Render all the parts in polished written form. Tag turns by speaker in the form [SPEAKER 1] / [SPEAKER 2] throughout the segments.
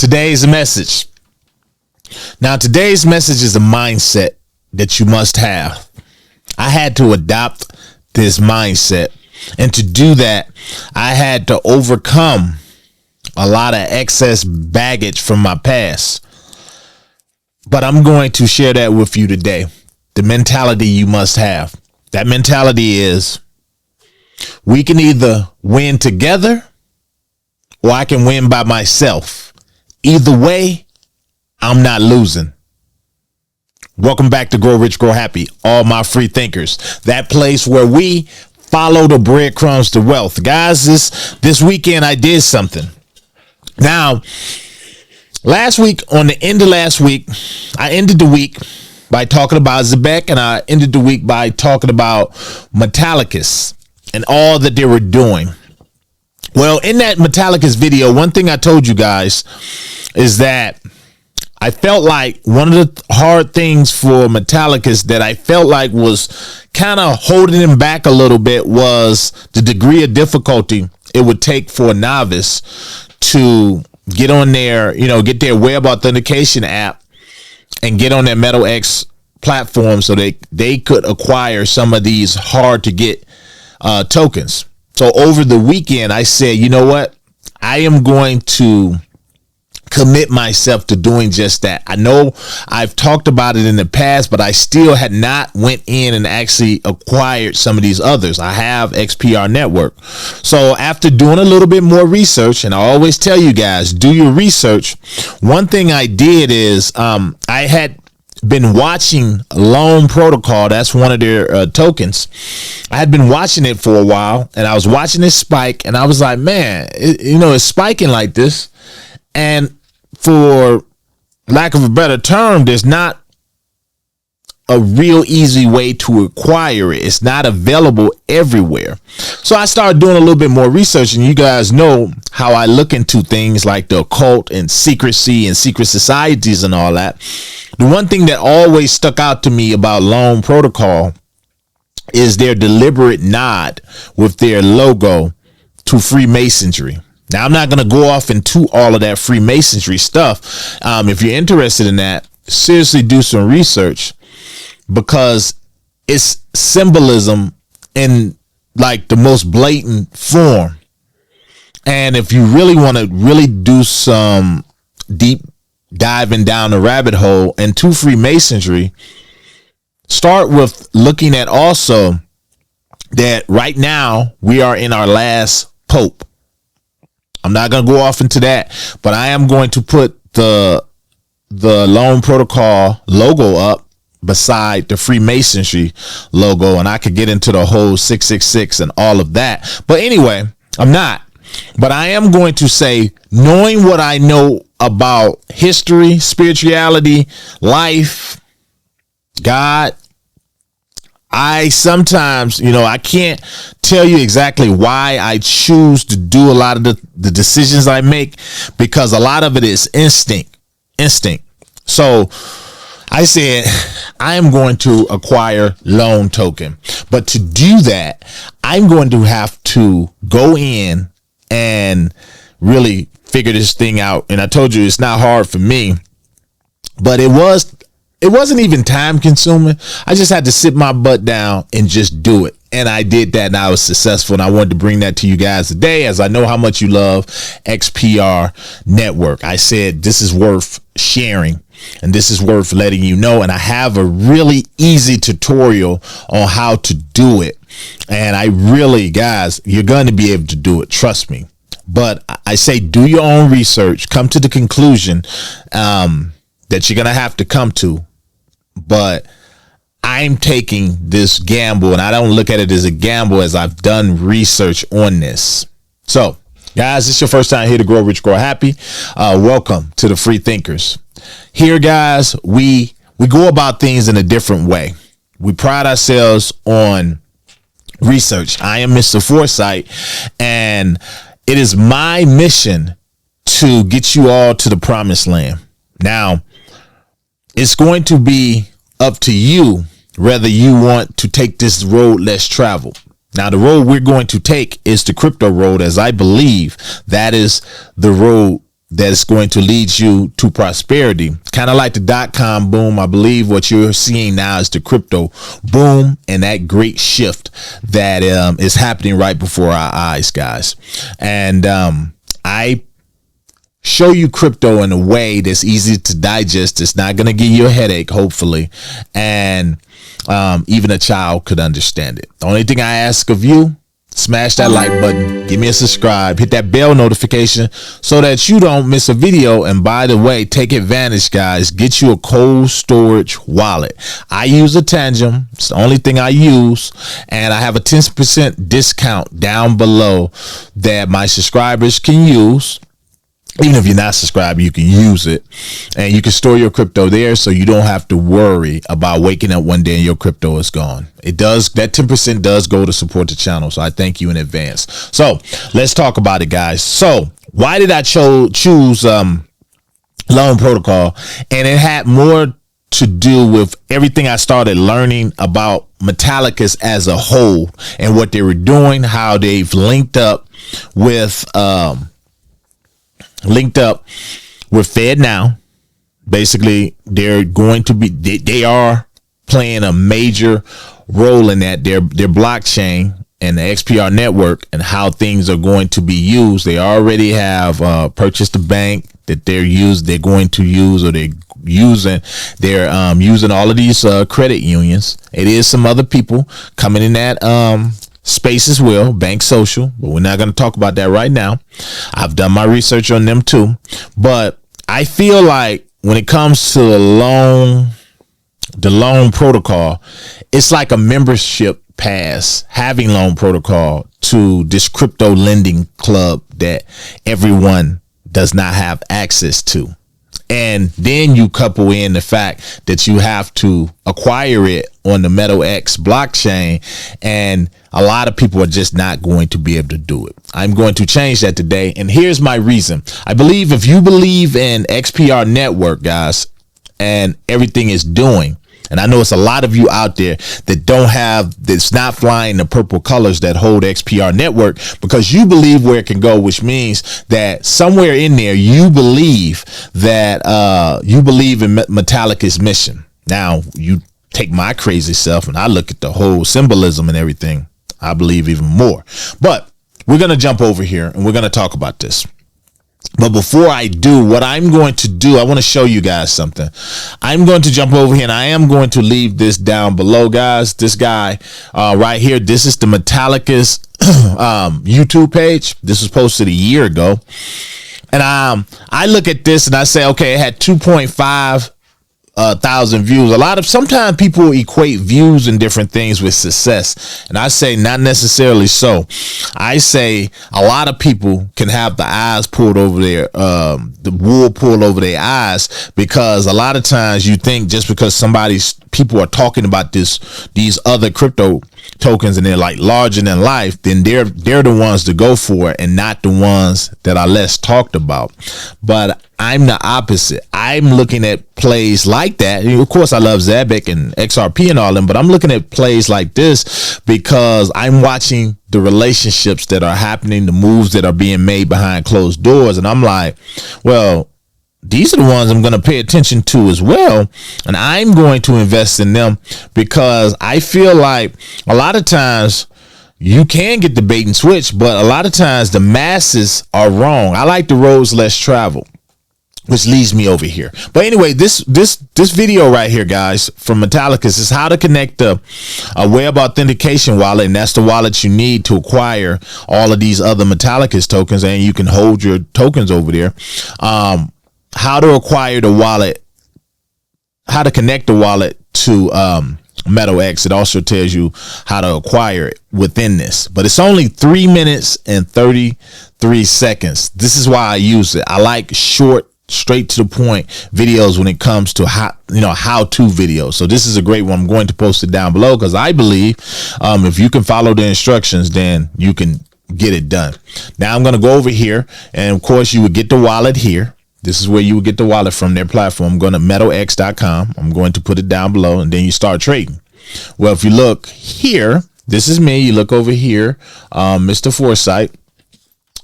[SPEAKER 1] today's message. Now, today's message is a mindset that you must have. I had to adopt this mindset. And to do that, I had to overcome a lot of excess baggage from my past. But I'm going to share that with you today. The mentality you must have. That mentality is, we can either win together or I can win by myself. Either way, I'm not losing. Welcome back to Grow Rich, Grow Happy, all my free thinkers. That place where we follow the breadcrumbs to wealth. Guys, this weekend I did something. Now, last week, on the end of last week, I ended the week by talking about Zebek, and I ended the week by talking about Metallicus and all that they were doing. Well, in that Metallicus video, one thing I told you guys is that I felt like one of the hard things for Metallicus that I felt like was kind of holding him back a little bit was the degree of difficulty it would take for a novice to get on their, get their web authentication app and get on their MetalX platform so they could acquire some of these hard to get tokens. So over the weekend, I said, you know what? I am going to commit myself to doing just that. I know I've talked about it in the past, but I still had not went in and actually acquired some of these others. I have XPR Network. So after doing a little bit more research, and I always tell you guys, do your research. One thing I did is I had been watching Loan Protocol. That's one of their tokens. I had been watching it for a while, and I was watching it spike, and I was like, man, it's spiking like this. And for lack of a better term, there's not a real easy way to acquire it. It's not available everywhere. So I started doing a little bit more research, and you guys know how I look into things like the occult and secrecy and secret societies and all that. The one thing that always stuck out to me about Loan Protocol is their deliberate nod with their logo to Freemasonry. Now, I'm not going to go off into all of that Freemasonry stuff. If you're interested in that, seriously do some research, because it's symbolism in like the most blatant form. And if you really want to really do some deep diving down the rabbit hole into Freemasonry, start with looking at also that right now we are in our last pope. I'm not going to go off into that, but I am going to put the Loan Protocol logo up beside the Freemasonry logo, and I could get into the whole 666 and all of that. But anyway, I'm not. But I am going to say, knowing what I know about history, spirituality, life, God, I sometimes, I can't tell you exactly why I choose to do a lot of the decisions I make, because a lot of it is instinct. So I said, I am going to acquire Loan token. But to do that, I'm going to have to go in and really figure this thing out. And I told you it's not hard for me, but it wasn't even time consuming. I just had to sit my butt down and just do it. And I did that, and I was successful. And I wanted to bring that to you guys today, as I know how much you love XPR Network. I said, this is worth sharing, and this is worth letting you know. And I have a really easy tutorial on how to do it. And I really, guys, you're going to be able to do it. Trust me. But I say, do your own research, come to the conclusion that you're going to have to come to. But I'm taking this gamble, and I don't look at it as a gamble, as I've done research on this. So, guys, it's your first time here to Grow Rich, Grow Happy. Welcome to the Free Thinkers. Here, guys, we go about things in a different way. We pride ourselves on research. I am Mr. Foresight, and it is my mission to get you all to the promised land. Now, it's going to be up to you whether you want to take this road less traveled. Now, the road we're going to take is the crypto road, as I believe that is the road that's going to lead you to prosperity. Kind of like the .com boom. I believe what you're seeing now is the crypto boom, and that great shift that is happening right before our eyes, guys. And I show you crypto in a way that's easy to digest. It's not going to give you a headache, hopefully, and even a child could understand it. The only thing I ask of you, smash that like button, give me a subscribe, hit that bell notification so that you don't miss a video. And by the way, take advantage, guys. Get you a cold storage wallet. I use a Tangem. It's the only thing I use. And I have a 10% discount down below that my subscribers can use. Even if you're not subscribed, you can use it, and you can store your crypto there, so you don't have to worry about waking up one day and your crypto is gone. It does, that 10% does go to support the channel, so I thank you in advance. So let's talk about it, guys. So why did I choose Loan Protocol? And it had more to do with everything I started learning about Metallicus as a whole and what they were doing, how they've linked up with Fed now. Basically, they're going to be, they are playing a major role in that. Their blockchain and the XPR network and how things are going to be used. They already have purchased a bank that they're going to use, or they're using all of these credit unions. It is some other people coming in that space as well, Bank Social, but we're not going to talk about that right now. I've done my research on them too, but I feel like when it comes to the loan protocol, it's like a membership pass, having Loan Protocol to this crypto lending club that everyone does not have access to. And then you couple in the fact that you have to acquire it on the MetaX blockchain, and a lot of people are just not going to be able to do it. I'm going to change that today, and here's my reason. I believe if you believe in XPR network, guys, and everything is doing, and I know it's a lot of you out there that that's not flying the purple colors that hold XPR network, because you believe where it can go, which means that somewhere in there you believe that you believe in Metallicus mission. Now you take my crazy self and I look at the whole symbolism and everything, I believe even more. But we're going to jump over here and we're going to talk about this. But before I do, what I'm going to do, I want to show you guys something. I'm going to jump over here, and I am going to leave this down below, guys. This guy right here, this is the Metallicus YouTube page. This was posted a year ago. And I look at this and I say, okay, it had 2.5 thousand views. Sometimes people equate views and different things with success, and I say not necessarily so. I say a lot of people can have the eyes pulled over the wool pulled over their eyes, because a lot of times you think just because people are talking about these other crypto tokens and they're like larger than life, then they're the ones to go for it and not the ones that are less talked about. But I'm the opposite. I'm looking at plays like that. Of course, I love Zabbix and XRP and all them, but I'm looking at plays like this because I'm watching the relationships that are happening, the moves that are being made behind closed doors. And I'm like, well, these are the ones I'm going to pay attention to as well. And I'm going to invest in them because I feel like a lot of times you can get the bait and switch, but a lot of times the masses are wrong. I like the roads less traveled, which leads me over here. But anyway, this video right here, guys, from Metallicus is how to connect a web authentication wallet, and that's the wallet you need to acquire all of these other Metallicus tokens, and you can hold your tokens over there. How to acquire the wallet, how to connect the wallet to MetaX. It also tells you how to acquire it within this, but it's only 3 minutes and 33 seconds. This is why I use it. I like short, straight to the point videos when it comes to how-to videos. So this is a great one. I'm going to post it down below because I believe if you can follow the instructions, then you can get it done. Now I'm going to go over here, and of course you would get the wallet here. This is where you would get the wallet from, their platform. I'm going to metalx.com. I'm going to put it down below, and then you start trading. Well, if you look here, this is me. You look over here, Mr. Foresight.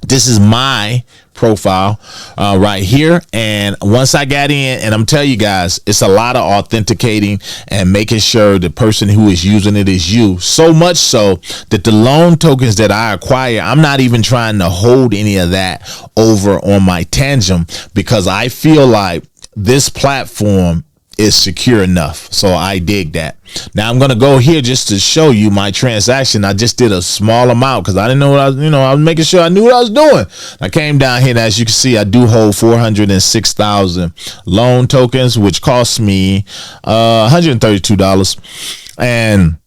[SPEAKER 1] This is my profile right here. And once I got in, and I'm telling you guys, it's a lot of authenticating and making sure the person who is using it is you. So much so that the loan tokens that I acquire, I'm not even trying to hold any of that over on my Tangent, because I feel like this platform is secure enough. So I dig that. Now I'm going to go here just to show you my transaction. I just did a small amount because I didn't know what I was, I was making sure I knew what I was doing. I came down here, and as you can see, I do hold 406,000 loan tokens, which cost me $132. And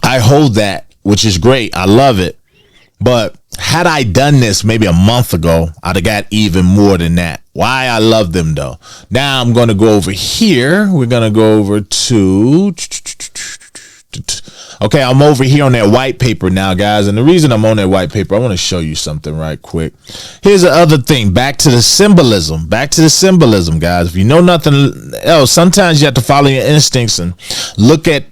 [SPEAKER 1] I hold that, which is great. I love it. But had I done this maybe a month ago, I'd have got even more than that. Why I love them though. Now I'm going to go over here. We're going to go over to, okay, I'm over here on that white paper now, guys. And the reason I'm on that white paper, I want to show you something right quick. Here's the other thing. Back to the symbolism, guys. If you know nothing else, sometimes you have to follow your instincts and look at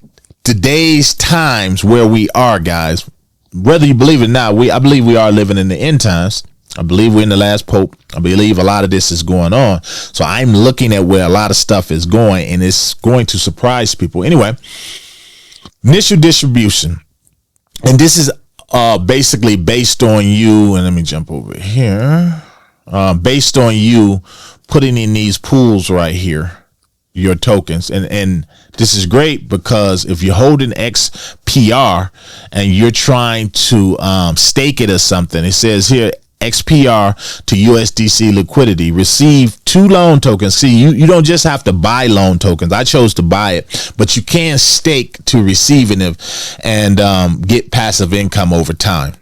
[SPEAKER 1] today's times where we are, guys. Whether you believe it or not, I believe we are living in the end times. I believe we're in the last pope. I believe a lot of this is going on. So I'm looking at where a lot of stuff is going, and it's going to surprise people. Anyway, initial distribution. And this is basically based on you. And let me jump over here. Based on you putting in these pools right here, your tokens. And this is great because if you're holding XPR and you're trying to stake it or something, it says here, XPR to USDC liquidity, receive 2 loan tokens. See, you don't just have to buy loan tokens. I chose to buy it, but you can stake to receiving it and get passive income over time.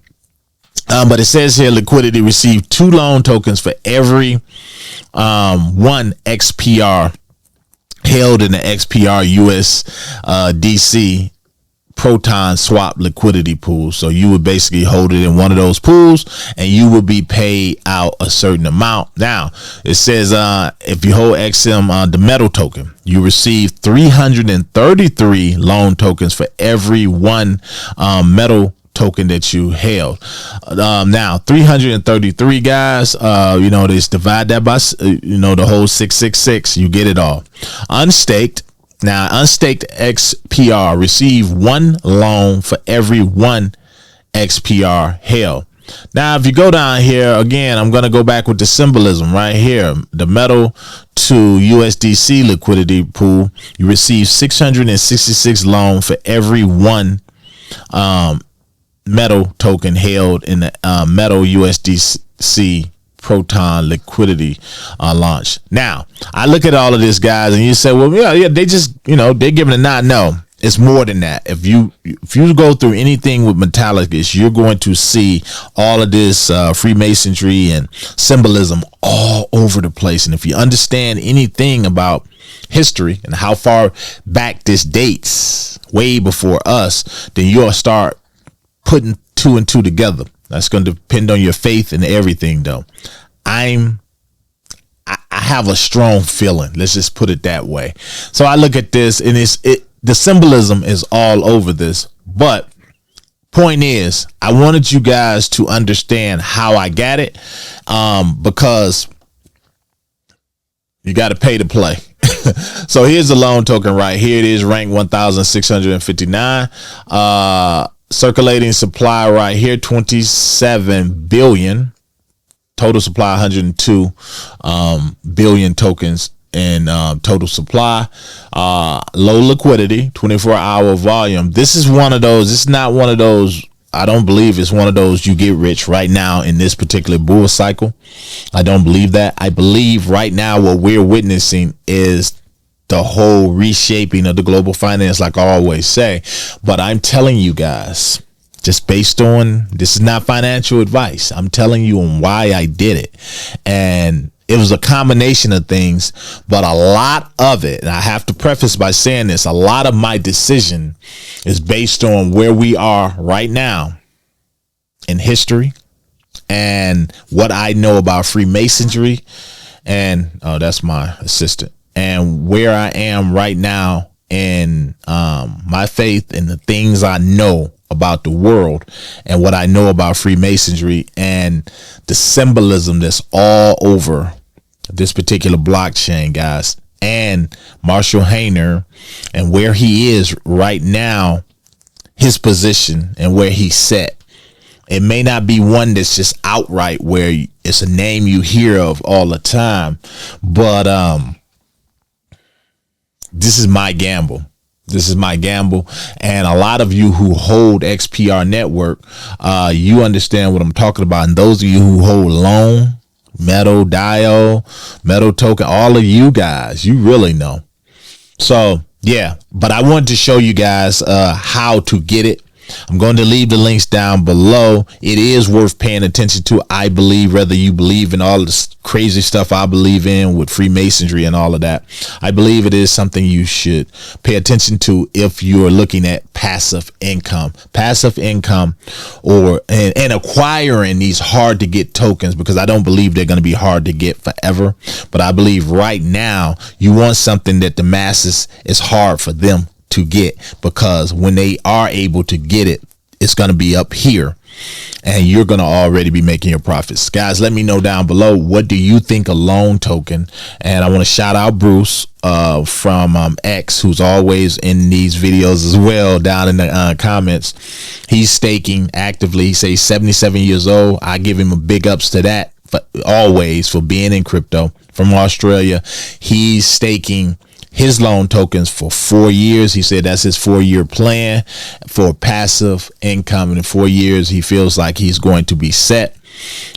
[SPEAKER 1] But it says here, liquidity, receive 2 loan tokens for every 1 XPR held in the XPR USDC Proton swap liquidity pool. So you would basically hold it in one of those pools and you would be paid out a certain amount. Now it says if you hold XM the metal token, you receive 333 loan tokens for every 1 metal token that you held. Now 333, guys, just divide that by the whole 666, you get it all. Unstaked. Now, unstaked XPR, receive 1 loan for every 1 XPR held. Now, if you go down here again, I'm going to go back with the symbolism right here. The metal to USDC liquidity pool, you receive 666 loan for every 1 metal token held in the metal USDC Proton liquidity launch. Now, I look at all of this, guys, and you say, well, yeah, they just, they're giving a nod. No, it's more than that. If you go through anything with Metallicus, you're going to see all of this Freemasonry and symbolism all over the place. And if you understand anything about history and how far back this dates, way before us, then you'll start putting 2 and 2 together. That's going to depend on your faith and everything, though. I have a strong feeling. Let's just put it that way. So I look at this, and the symbolism is all over this. But point is, I wanted you guys to understand how I got it, because you got to pay to play. So here's the loan token right here. It is ranked 1,659. Circulating supply right here, 27 billion. Total supply, 102 billion tokens in total supply. Low liquidity, 24-hour volume. This is one of those. It's not one of those. I don't believe it's one of those you get rich right now in this particular bull cycle. I don't believe that. I believe right now what we're witnessing is the whole reshaping of the global finance, like I always say. But I'm telling you guys, just based on, this is not financial advice. I'm telling you on why I did it. And it was a combination of things, but a lot of it, and I have to preface by saying this, a lot of my decision is based on where we are right now in history and what I know about Freemasonry. And that's my assistant. And where I am right now in my faith and the things I know about the world and what I know about Freemasonry and the symbolism that's all over this particular blockchain, guys, and Marshall Hayner and where he is right now, his position and where he's set. It may not be one that's just outright where it's a name you hear of all the time, but this is my gamble. This is my gamble. And a lot of you who hold XPR network, you understand what I'm talking about. And those of you who hold Loan, Metal, Dio, Metal Token, all of you guys, you really know. So yeah, but I wanted to show you guys how to get it. I'm going to leave the links down below. It is worth paying attention to, I believe, whether you believe in all this crazy stuff I believe in with Freemasonry and all of that. I believe it is something you should pay attention to if you're looking at passive income or and acquiring these hard to get tokens, because I don't believe they're going to be hard to get forever. But I believe right now you want something that the masses is hard for them to get, because when they are able to get it, it's going to be up here and you're going to already be making your profits. Guys, let me know down below, what do you think a loan token? And I want to shout out Bruce from X, who's always in these videos as well, down in the comments. He's staking actively. He says 77 years old. I give him a big ups to that, for always, for being in crypto. From Australia, he's staking his loan tokens for 4 years. He said that's his 4-year plan for passive income. And in 4 years, he feels like he's going to be set.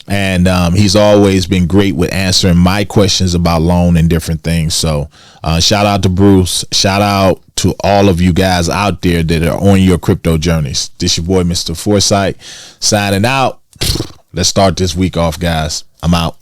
[SPEAKER 1] And he's always been great with answering my questions about loan and different things. So shout out to Bruce. Shout out to all of you guys out there that are on your crypto journeys. This your boy, Mr. Foresight, signing out. Let's start this week off, guys. I'm out.